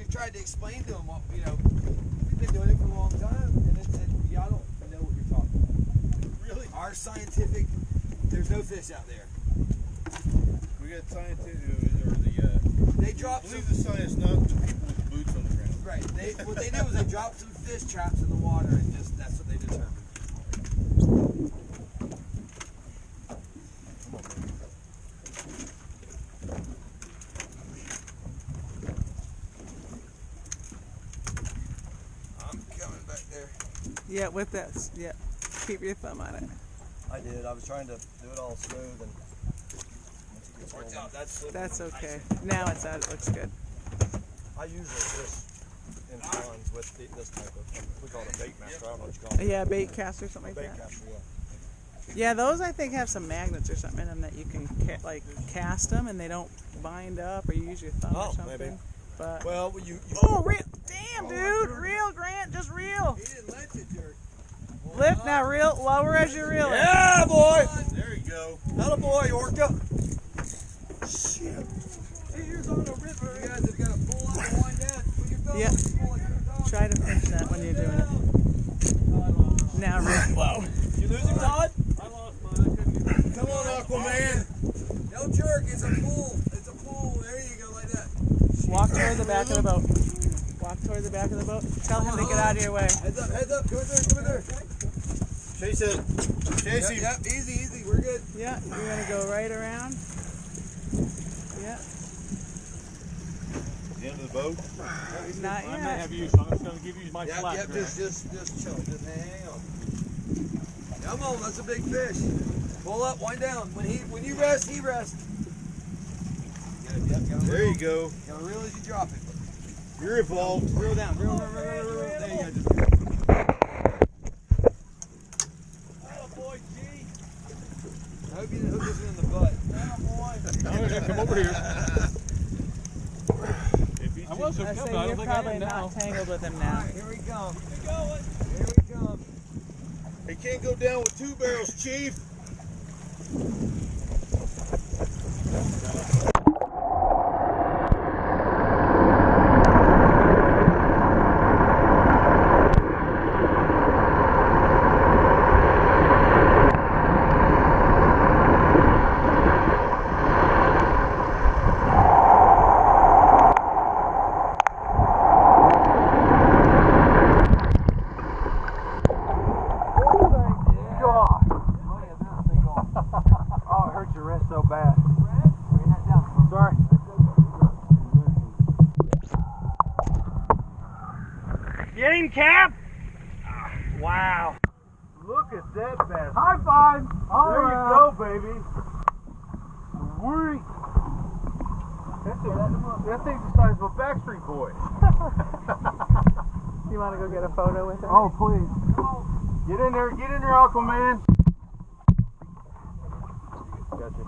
we've tried to explain to them, you know, we've been doing it for a long time, and they said, y'all don't know what you're talking about. Really? Our scientific, there's no fish out there. We got scientific, or the, they dropped I believe the science, not the people with the boots on the ground. Right. What they did was they dropped some fish traps in the water, and just that's what they determined. I'm coming back there. Yeah, with this. Yeah. Keep your thumb on it. I did. I was trying to do it all smooth and. Worked out. That's okay. Now it's out. It looks good. I usually fish in ponds with this type of, we call it a bait master. I don't know what you call it. Yeah, bait caster or something like Bait that. caster, yeah. Yeah, those I think have some magnets or something in them that you can like cast them and they don't bind up, or you use your thumb or something. Maybe. But well, oh, real! Damn, dude, reel, Grant, just reel. He didn't let you jerk. Lift now, reel, lower as you reel. Yeah, boy. There you go. Atta boy, Orca. Shit. Here's on the river. You guys have got to pull up and wind down. Put your thumb Yep. on. Try to pinch that when you're doing it. Now reel. Whoa. You losing, Todd? I lost mine. I couldn't get it. Come on, Aquaman. No jerk. It's a pull. It's a pull. There you go, like that. Walk toward the back of the boat. Walk toward the back of the boat. Tell him to get out of your way. Heads up, heads up. Come in there, come in there. Chase it. Chase him. Yep, easy, easy. We're good. Yeah, you're going to go right around. Yeah. The end of the boat? Not I may yet. have you, so I'm just going to give you my slack. Yep, just chill. Just hang on. Come on, that's a big fish. Pull up, wind down. When you rest, he rests. Yep, There you go. Gotta reel as you drop it. You're involved. Reel down, reel. There you go, just Boy, G. I hope you didn't hook this one in the butt. Come over here. I was I hooked up, say but I you're don't think I probably am now. not tangled with him now. Here we come. Keep going. Here we come. He can't go down with 2 barrels, Chief. So bad. Sorry. Get him, Cap! Wow. Look at that bass. High five! There you go, baby. Sweet. That thing's the size of a Backstreet Boy. You want to go get a photo with him? Oh, please. Get in there, Aquaman. Gotcha.